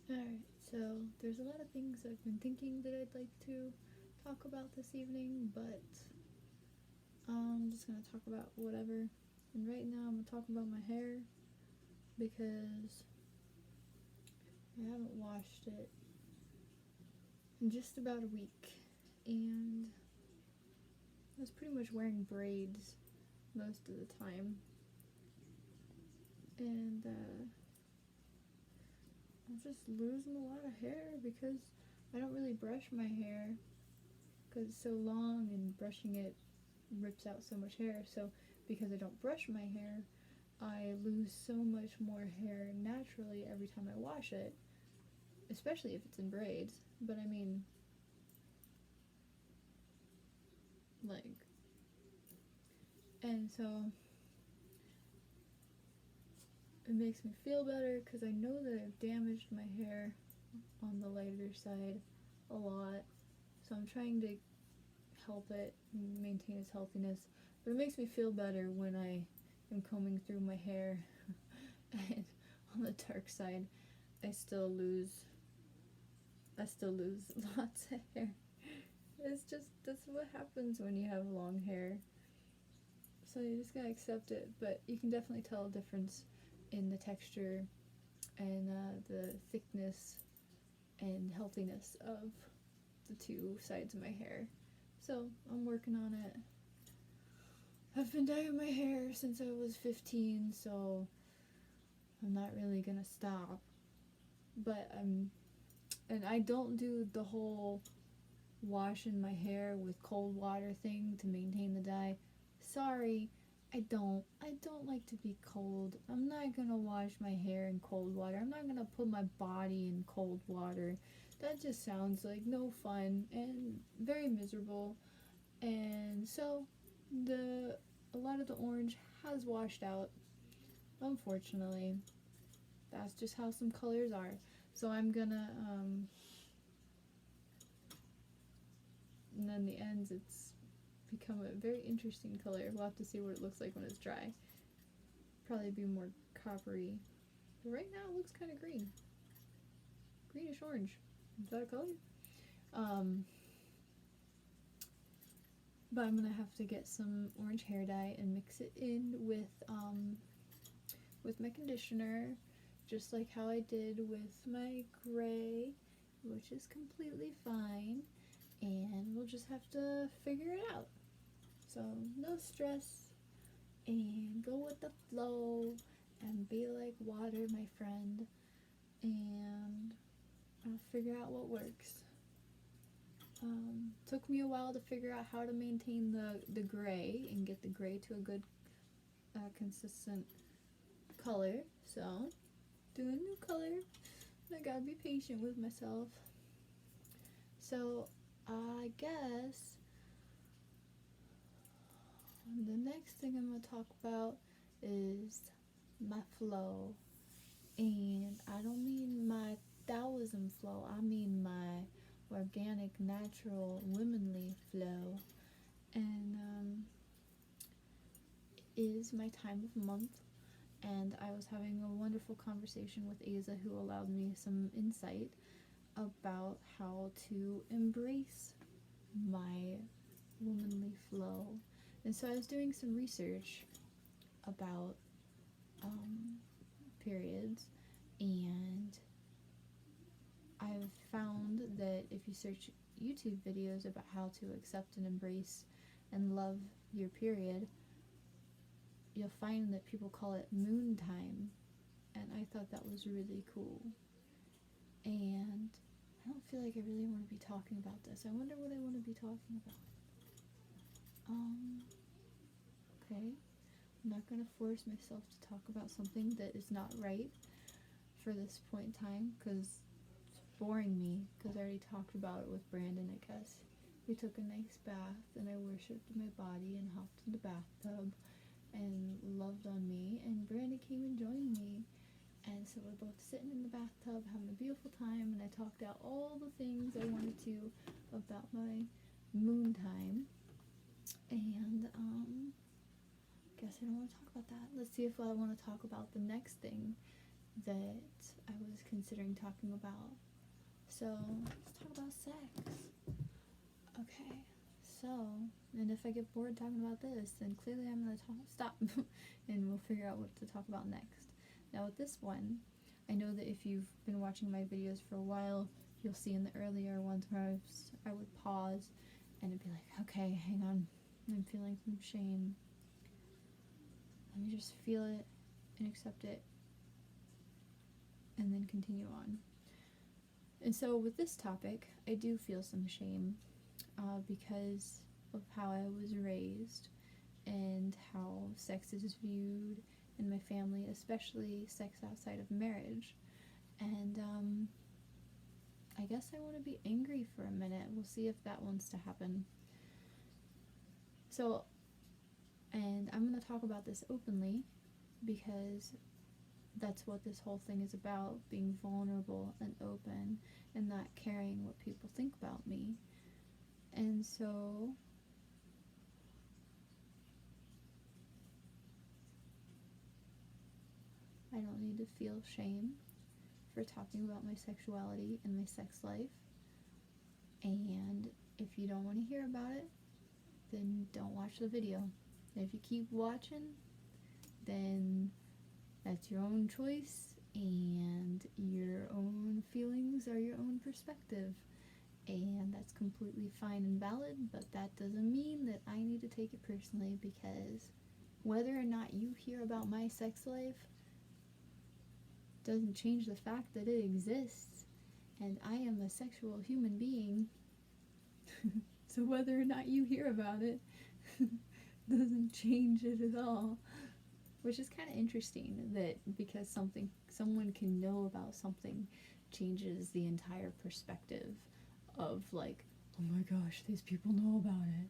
Alright, so there's a lot of things I've been thinking that I'd like to talk about this evening, but I'm just gonna talk about whatever. And right now I'm gonna talk about my hair because I haven't washed it in just about a week, and I was pretty much wearing braids most of the time. And I'm just losing a lot of hair because I don't really brush my hair because it's so long and brushing it rips out so much hair. So because I don't brush my hair, I lose so much more hair naturally every time I wash it, especially if it's in braids. But I mean, like, and so it makes me feel better because I know that I've damaged my hair on the lighter side a lot. So I'm trying to help it maintain its healthiness. But it makes me feel better when I am combing through my hair and on the dark side I still lose lots of hair. It's just, that's what happens when you have long hair. So you just gotta accept it, but you can definitely tell a difference in the texture and the thickness and healthiness of the two sides of my hair. So I'm working on it. I've been dyeing my hair since I was 15, so I'm not really gonna stop. But and I don't do the whole washing my hair with cold water thing to maintain the dye. Sorry, I don't like to be cold. I'm not gonna wash my hair in cold water. I'm not gonna put my body in cold water. That just sounds like no fun and very miserable. And so a lot of the orange has washed out, unfortunately. That's just how some colors are. So I'm gonna and then the ends, it's become a very interesting color. We'll have to see what it looks like when it's dry. Probably be more coppery. But right now it looks kind of green. Greenish orange. Is that a color? But I'm gonna have to get some orange hair dye and mix it in with my conditioner, just like how I did with my gray, which is completely fine. And we'll just have to figure it out. So no stress, and go with the flow, and be like water, my friend, and I'll figure out what works. Took me a while to figure out how to maintain the gray and get the gray to a good consistent color. So doing new color, I gotta be patient with myself. So I guess the next thing I'm gonna talk about is my flow. And I don't mean my Taoism flow, I mean my organic, natural, womanly flow. And it is my time of month, and I was having a wonderful conversation with Aza, who allowed me some insight about how to embrace my womanly flow. And so I was doing some research about periods, and I've found that if you search YouTube videos about how to accept and embrace and love your period, you'll find that people call it moon time, and I thought that was really cool. And I don't feel like I really want to be talking about this. I wonder what I want to be talking about. Okay. I'm not going to force myself to talk about something that is not right for this point in time, because it's boring me, because I already talked about it with Brandon, I guess. We took a nice bath, and I worshipped my body and hopped in the bathtub and loved on me, and Brandon came and joined me. And so we're both sitting in the bathtub having a beautiful time, and I talked out all the things I wanted to about my moon time. And guess I don't want to talk about that. Let's see if I want to talk about the next thing that I was considering talking about. So let's talk about sex. Okay, so, and if I get bored talking about this, then clearly I'm going to stop and we'll figure out what to talk about next. Now with this one, I know that if you've been watching my videos for a while, you'll see in the earlier ones where I would pause and it'd be like, okay, hang on, I'm feeling some shame. Let me just feel it and accept it and then continue on. And so with this topic, I do feel some shame because of how I was raised and how sex is viewed in my family, especially sex outside of marriage. And I guess I want to be angry for a minute. We'll see if that wants to happen. So, and I'm going to talk about this openly because that's what this whole thing is about, being vulnerable and open and not caring what people think about me. And so I don't need to feel shame for talking about my sexuality and my sex life. And if you don't want to hear about it, then don't watch the video. And if you keep watching, then that's your own choice, and your own feelings are your own perspective. And that's completely fine and valid, but that doesn't mean that I need to take it personally, because whether or not you hear about my sex life doesn't change the fact that it exists, and I am a sexual human being. So whether or not you hear about it doesn't change it at all. Which is kind of interesting, that because someone can know about something changes the entire perspective of like, oh my gosh, these people know about it.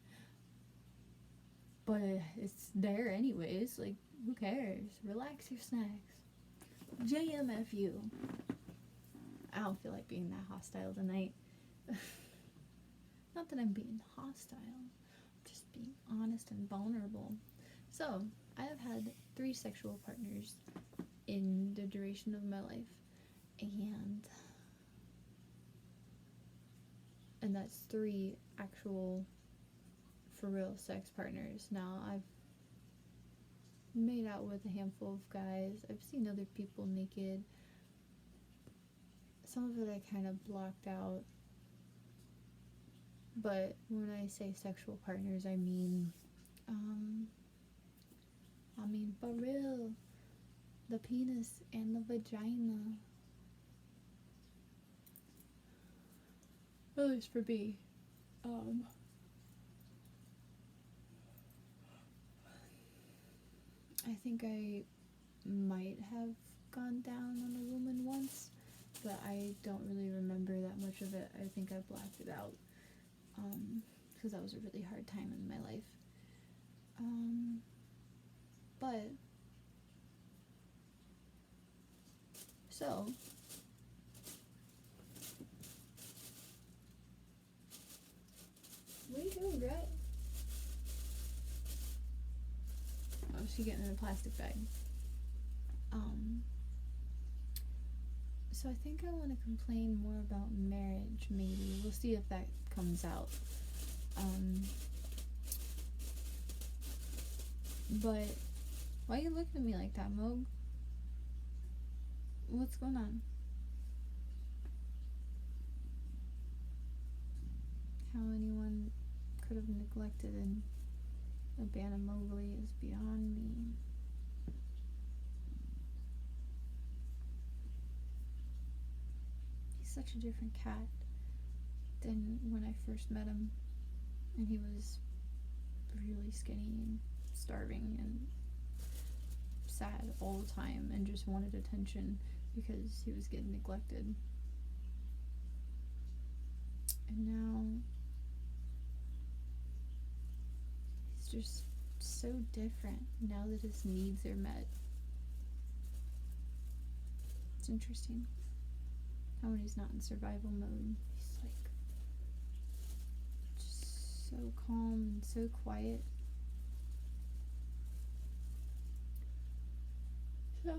But it's there anyways, like, who cares? Relax your snacks. JMFU. I don't feel like being that hostile tonight. Not that I'm being hostile, I'm just being honest and vulnerable. So, I have had 3 sexual partners in the duration of my life, and that's 3 actual, for real sex partners. Now, I've made out with a handful of guys, I've seen other people naked, some of it I kind of blocked out, but when I say sexual partners, I mean for real, the penis and the vagina. At least for me. I think I might have gone down on a woman once, but I don't really remember that much of it. I think I blacked it out, because that was a really hard time in my life. But, so, what are you doing, Brett? Oh, she's getting in a plastic bag. So I think I want to complain more about marriage, maybe. We'll see if that comes out. But why are you looking at me like that, Moog? What's going on? How anyone could have neglected and abandoned Mowgli is beyond me. He's such a different cat than when I first met him, and he was really skinny and starving and sad all the time and just wanted attention because he was getting neglected. And now he's just so different now that his needs are met. It's interesting how when he's not in survival mode, he's like just so calm and so quiet. So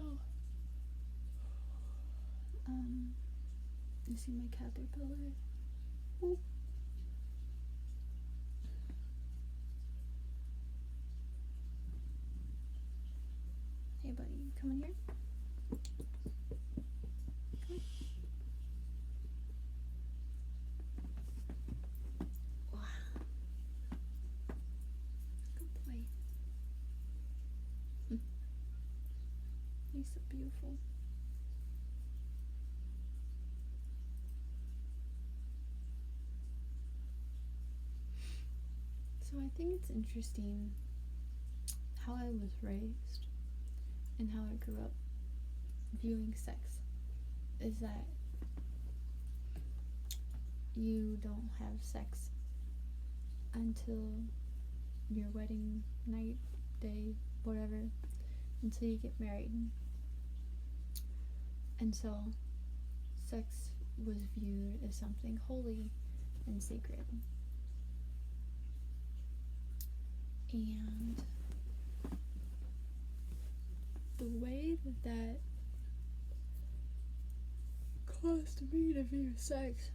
You see my caterpillar? Oop. Hey buddy, you coming here? Come. Wow. Good boy. He's so beautiful. So I think it's interesting how I was raised and how I grew up viewing sex is that you don't have sex until your wedding night, day, whatever, until you get married. And so sex was viewed as something holy and sacred. And the way that caused me to view sex,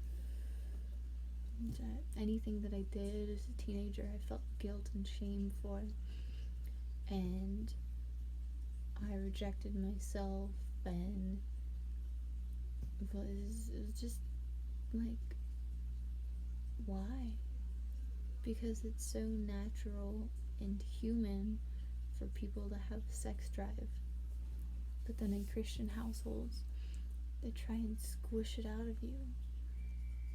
that anything that I did as a teenager I felt guilt and shame for, and I rejected myself, and it was just like, why? Because it's so natural and human for people to have sex drive. But then in Christian households, they try and squish it out of you,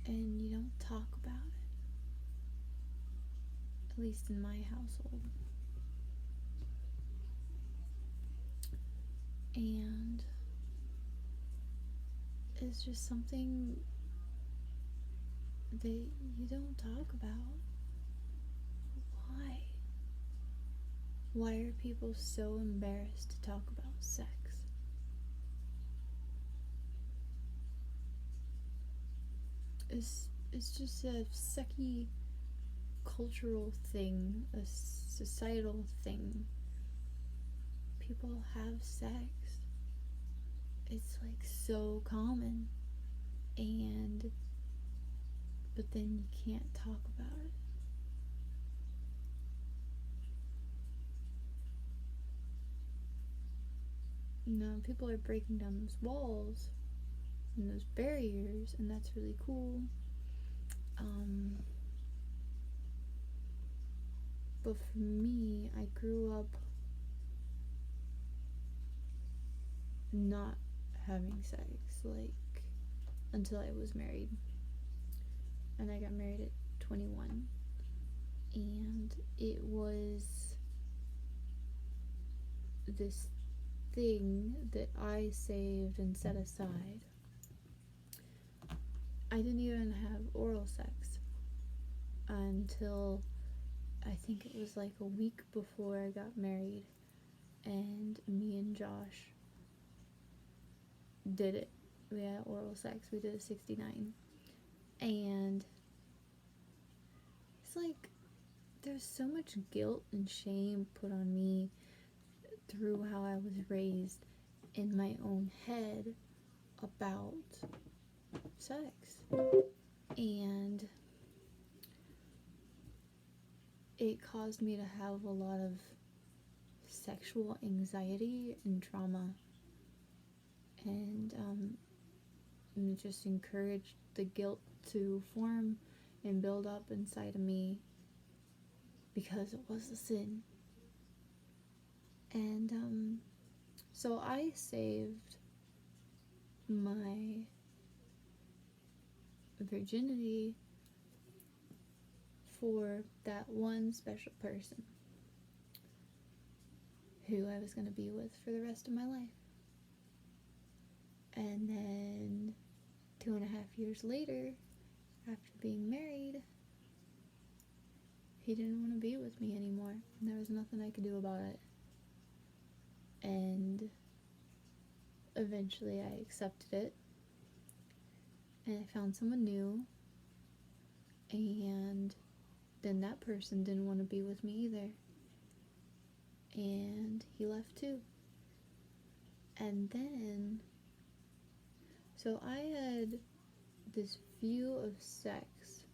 and you don't talk about it. At least in my household. And it's just something that you don't talk about. Why? Why are people so embarrassed to talk about sex? It's just a sucky cultural thing, a societal thing. People have sex. It's like so common, but then you can't talk about it. People are breaking down those walls and those barriers, and that's really cool. But for me, I grew up not having sex, like, until I was married. And I got married at 21. And it was this thing that I saved and set aside. I didn't even have oral sex until I think it was like a week before I got married, and me and Josh did it. We had oral sex. We did a 69. And it's like there's so much guilt and shame put on me through how I was raised in my own head about sex. And it caused me to have a lot of sexual anxiety and trauma. And it just encouraged the guilt to form and build up inside of me because it was a sin. And so I saved my virginity for that one special person who I was going to be with for the rest of my life. And then 2.5 years later, after being married, he didn't want to be with me anymore, and there was nothing I could do about it. And eventually I accepted it, and I found someone new, and then that person didn't want to be with me either, and he left too. And then, So I had this view of sex,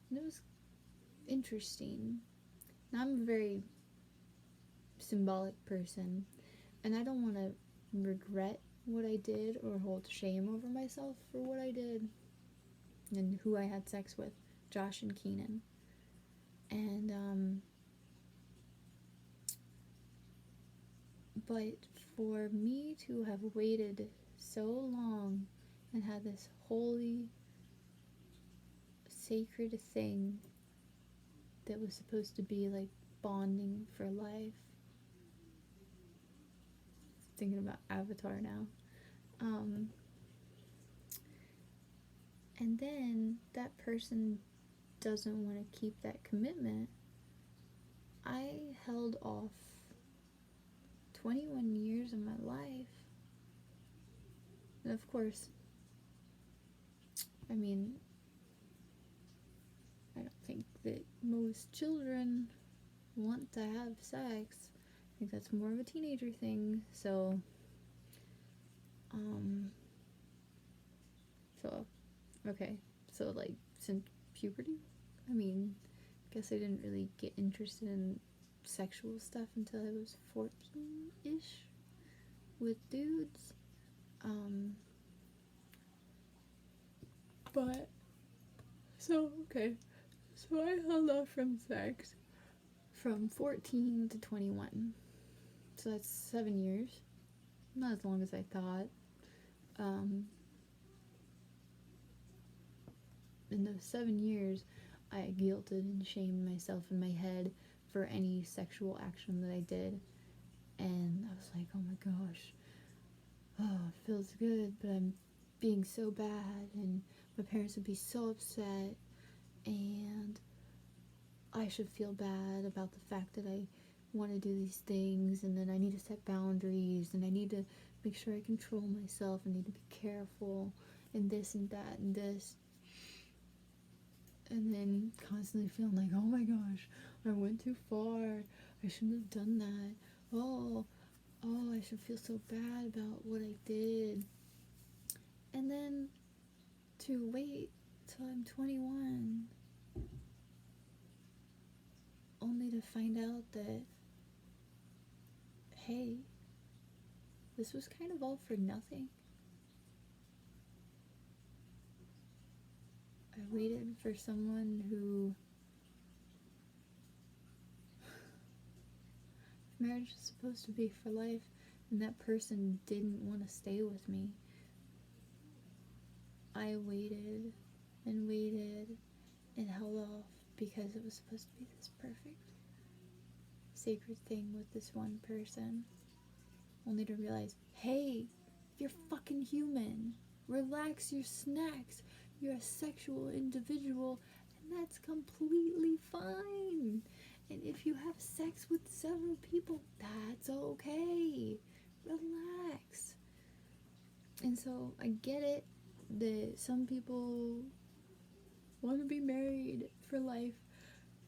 and it was interesting. Now, I'm a very symbolic person, and I don't want to regret what I did or hold shame over myself for what I did and who I had sex with, Josh and Keenan. And but for me to have waited so long and had this holy, sacred thing that was supposed to be like bonding for life. Thinking about Avatar now. And then that person doesn't want to keep that commitment. I held off 21 years of my life. And of course, I mean, I don't think that most children want to have sex. I think that's more of a teenager thing. So okay. So, like, since puberty? I mean, I guess I didn't really get interested in sexual stuff until I was 14-ish with dudes. But, so, okay. So I held off from sex from 14 to 21. So that's 7 years. Not as long as I thought. In those 7 years, I guilted and shamed myself in my head for any sexual action that I did. And I was like, oh my gosh, it feels good, but I'm being so bad, and my parents would be so upset, and I should feel bad about the fact that I want to do these things, and then I need to set boundaries, and I need to make sure I control myself, I need to be careful, and this and that and this. And then constantly feeling like, oh my gosh, I went too far, I shouldn't have done that, oh, I should feel so bad about what I did. And then to wait till I'm 21 only to find out that, hey, this was kind of all for nothing. I waited for someone who marriage is supposed to be for life, and that person didn't want to stay with me. I waited and waited and held off because it was supposed to be this perfect, sacred thing with this one person, only to realize, hey, you're fucking human. Relax your snacks. You're a sexual individual, and that's completely fine. And if you have sex with several people, that's okay. Relax. And so I get it that some people want to be married for life.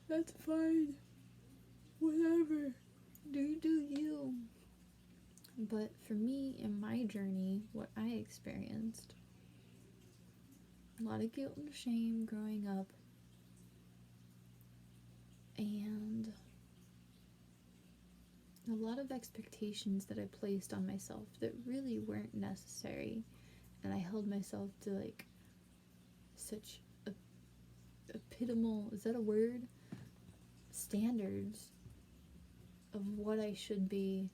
That's fine. Whatever. Do you. But for me, in my journey, what I experienced, a lot of guilt and shame growing up, and a lot of expectations that I placed on myself that really weren't necessary, and I held myself to like such epitomal, is that a word? Standards of what I should be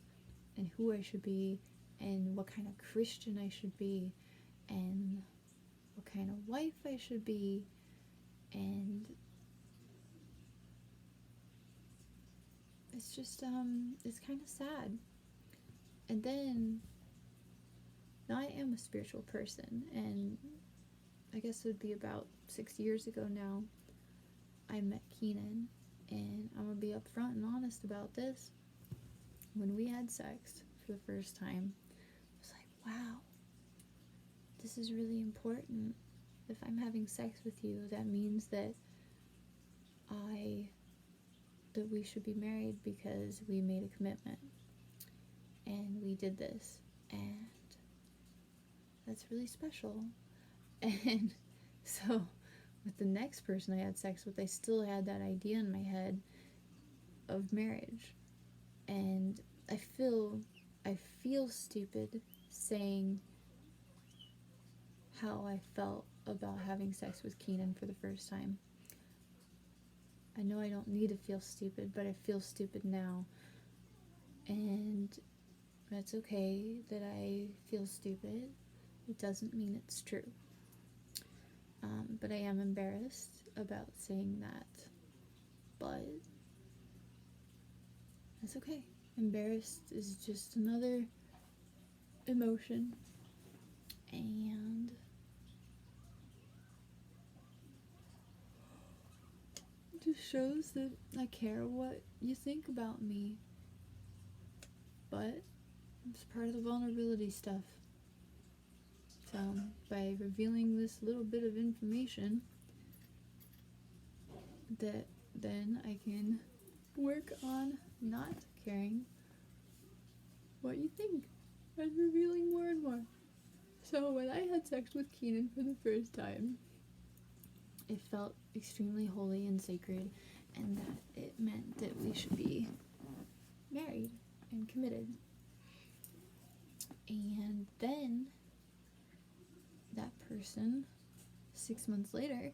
and who I should be and what kind of Christian I should be and what kind of wife I should be, and it's just it's kind of sad. And then now I am a spiritual person, and I guess it would be about 6 years ago now I met Keenan, and I'm gonna be upfront and honest about this. When we had sex for the first time, I was like, wow, this is really important. If I'm having sex with you, that means that we should be married because we made a commitment and we did this. And that's really special. And so with the next person I had sex with, I still had that idea in my head of marriage. And I feel stupid saying how I felt about having sex with Keenan for the first time. I know I don't need to feel stupid, but I feel stupid now. And that's okay that I feel stupid. It doesn't mean it's true. But I am embarrassed about saying that. But that's okay. Embarrassed is just another emotion. And it just shows that I care what you think about me. But it's part of the vulnerability stuff. So by revealing this little bit of information, that then I can work on not caring what you think and revealing more and more. So when I had sex with Keenan for the first time, it felt extremely holy and sacred, and that it meant that we should be married and committed. And then that person, 6 months later,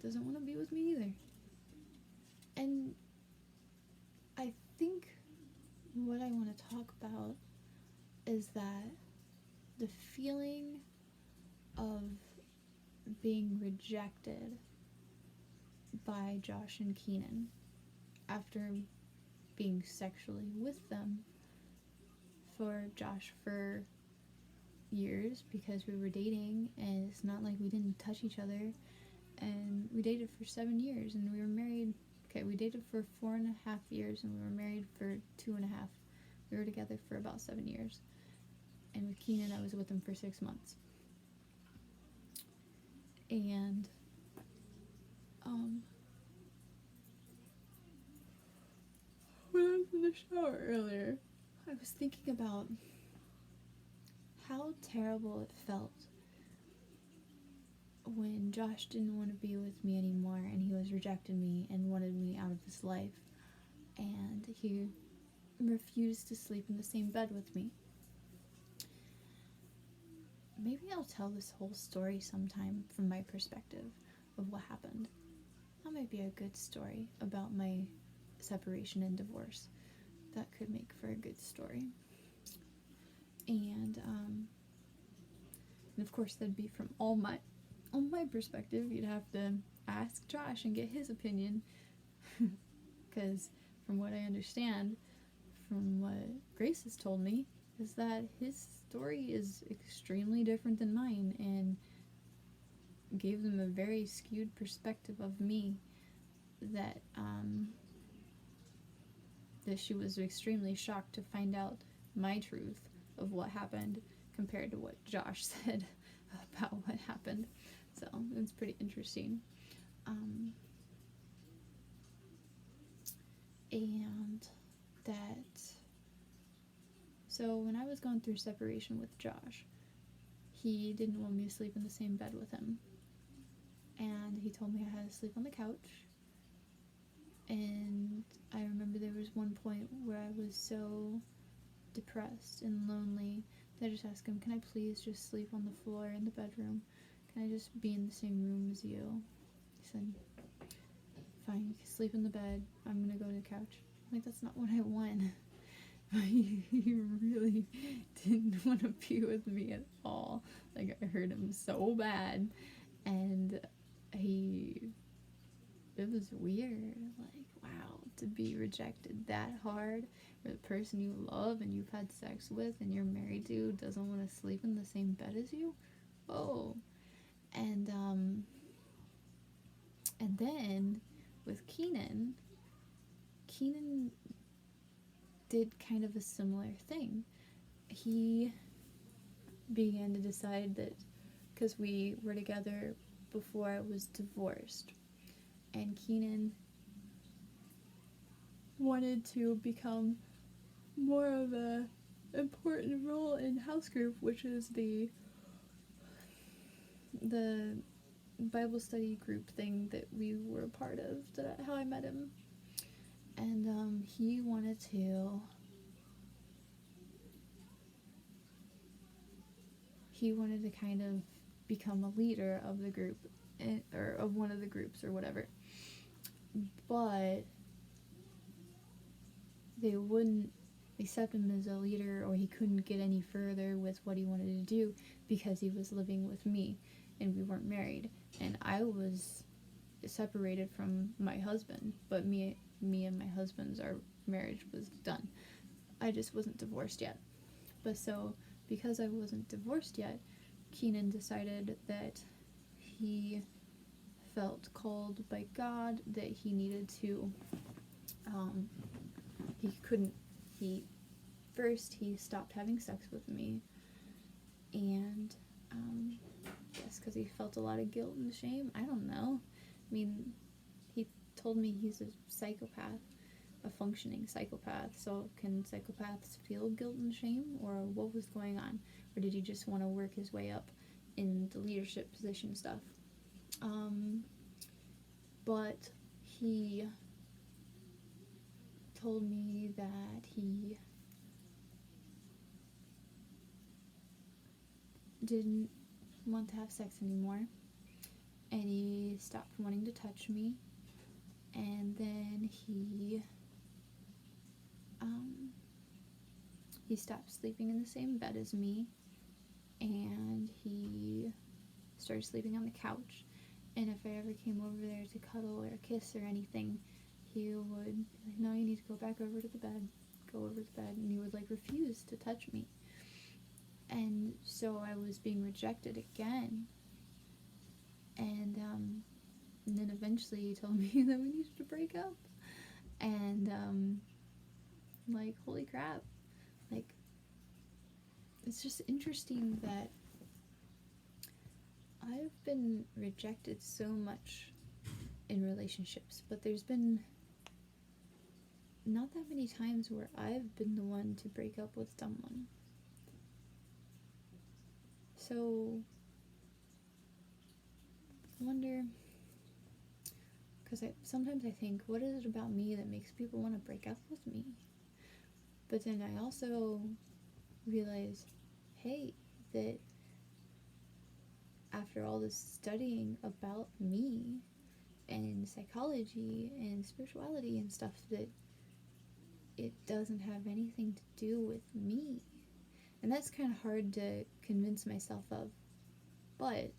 doesn't want to be with me either. And I think what I want to talk about is that the feeling of being rejected by Josh and Keenan after being sexually with them for Josh for years, because we were dating, and it's not like we didn't touch each other, and we dated for 7 years, and we were married. Okay, we dated for 4.5 years, and we were married for 2.5. We were together for about 7 years. And with Keenan, I was with him for 6 months. And, when I was in the shower earlier, I was thinking about how terrible it felt when Josh didn't want to be with me anymore, and he was rejecting me and wanted me out of his life, and he refused to sleep in the same bed with me. Maybe I'll tell this whole story sometime from my perspective of what happened. That might be a good story about my separation and divorce. That could make for a good story. And of course that'd be from all my perspective. You'd have to ask Josh and get his opinion, because from what I understand, from what Grace has told me, is that his story is extremely different than mine, and gave them a very skewed perspective of me that that she was extremely shocked to find out my truth of what happened compared to what Josh said about what happened. So it's pretty interesting. And that, so when I was going through separation with Josh, he didn't want me to sleep in the same bed with him, and he told me I had to sleep on the couch. And I remember there was one point where I was so depressed and lonely that I just asked him, can I please just sleep on the floor in the bedroom? Can I just be in the same room as you? He said, fine, you can sleep in the bed. I'm gonna go to the couch. I'm like, that's not what I want. He really didn't want to be with me at all. Like, I hurt him so bad, and it was weird. Like, wow, to be rejected that hard, where the person you love and you've had sex with and you're married to doesn't want to sleep in the same bed as you. Oh. And then with Keenan did kind of a similar thing. He began to decide that, because we were together before I was divorced, and Keenan wanted to become more of a important role in house group, which is the the Bible study group thing that we were a part of, how I met him. And he wanted to kind of become a leader of the group, or of one of the groups or whatever, but they wouldn't accept him as a leader, or he couldn't get any further with what he wanted to do because he was living with me and we weren't married, and I was separated from my husband, but me and my husband's, our marriage was done. I just wasn't divorced yet. But so, because I wasn't divorced yet, Keenan decided that he felt called by God that he needed to, he stopped having sex with me, and guess because he felt a lot of guilt and shame. I don't know. I mean, he told me he's a psychopath, a functioning psychopath. So can psychopaths feel guilt and shame, or what was going on? Or did he just want to work his way up in the leadership position stuff? But he told me that he didn't want to have sex anymore, and he stopped wanting to touch me, and then he stopped sleeping in the same bed as me, and he started sleeping on the couch, and if I ever came over there to cuddle or kiss or anything, he would be like, no, you need to go back over to the bed, and he would like refuse to touch me. And so I was being rejected again, and then eventually he told me that we needed to break up, and like, holy crap, like, it's just interesting that I've been rejected so much in relationships, but there's been not that many times where I've been the one to break up with someone. So I wonder, because sometimes I think, what is it about me that makes people want to break up with me? But then I also realize, hey, that after all this studying about me and psychology and spirituality and stuff, that it doesn't have anything to do with me. And that's kind of hard to convince myself of. But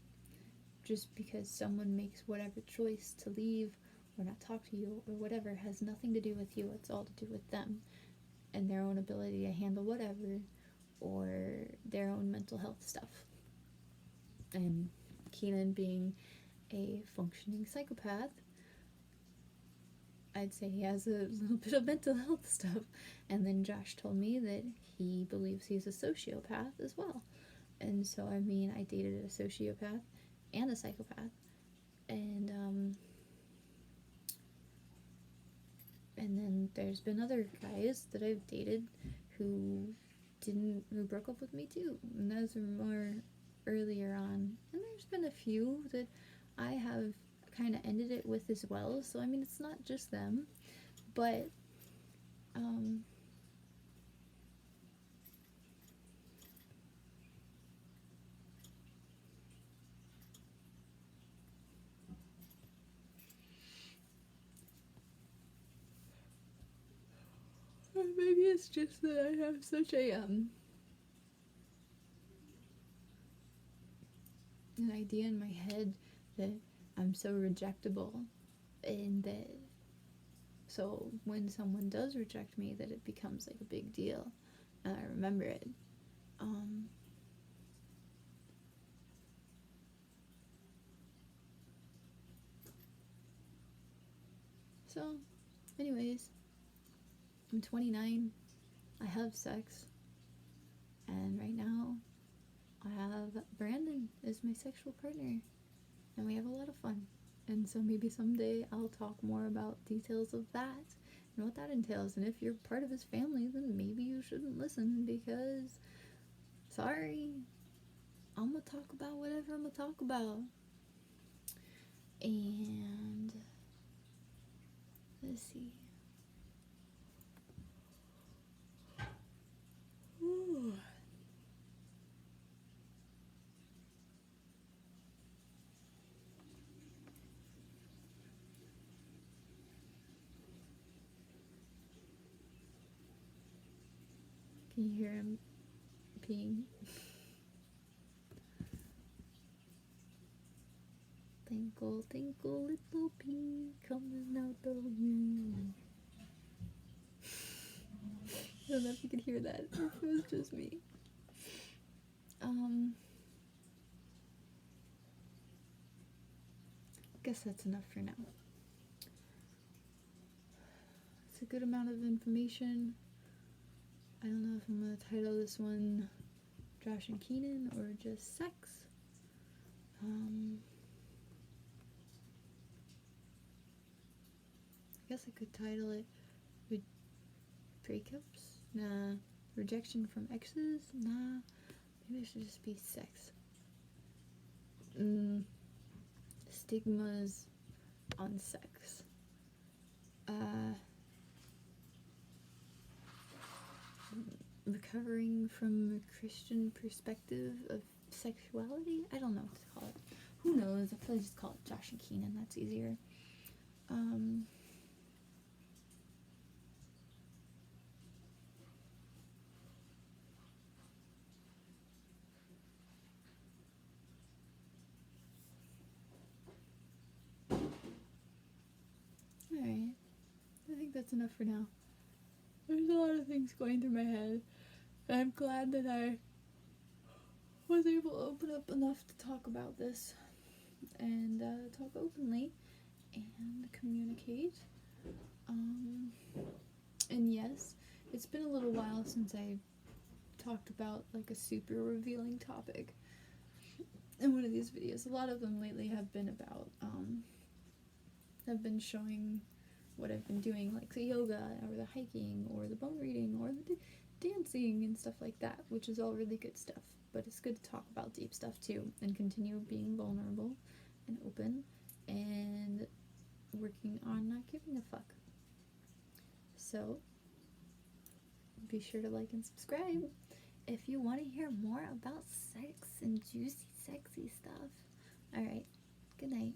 just because someone makes whatever choice to leave or not talk to you or whatever has nothing to do with you. It's all to do with them and their own ability to handle whatever, or their own mental health stuff. And Keenan, being a functioning psychopath, I'd say he has a little bit of mental health stuff. And then Josh told me that he believes he's a sociopath as well. And so, I mean, I dated a sociopath and a psychopath. And then there's been other guys that I've dated who broke up with me too. And those are more earlier on. And there's been a few that I have kind of ended it with as well. So, I mean, it's not just them. But, maybe it's just that I have such a, an idea in my head that I'm so rejectable, and that, so when someone does reject me, that it becomes like a big deal, and I remember it. So, anyways, I'm 29, I have sex, and right now I have Brandon as my sexual partner, and we have a lot of fun. And so maybe someday I'll talk more about details of that and what that entails. And if you're part of his family, then maybe you shouldn't listen, because sorry. I'm gonna talk about whatever I'm gonna talk about. And let's see. Ooh. Can you hear him peeing? Tinkle, tinkle, little pea coming out the moon. I don't know if you could hear that, if it was just me. Guess that's enough for now. It's a good amount of information. I don't know if I'm gonna title this one Josh and Keenan or just sex. I guess I could title it breakups? Nah. Rejection from exes? Nah. Maybe it should just be sex. Stigmas on sex. Recovering from a Christian perspective of sexuality? I don't know what to call it. Who knows? I'll probably just call it Josh and Keenan. That's easier. Alright. I think that's enough for now. There's a lot of things going through my head. And I'm glad that I was able to open up enough to talk about this. And talk openly. And communicate. And yes, it's been a little while since I talked about like a super revealing topic in one of these videos. A lot of them lately have been about, have been showing what I've been doing, like the yoga or the hiking or the bone reading or the dancing and stuff like that, which is all really good stuff. But it's good to talk about deep stuff too and continue being vulnerable and open and working on not giving a fuck. So be sure to like and subscribe if you want to hear more about sex and juicy, sexy stuff. Alright, good night.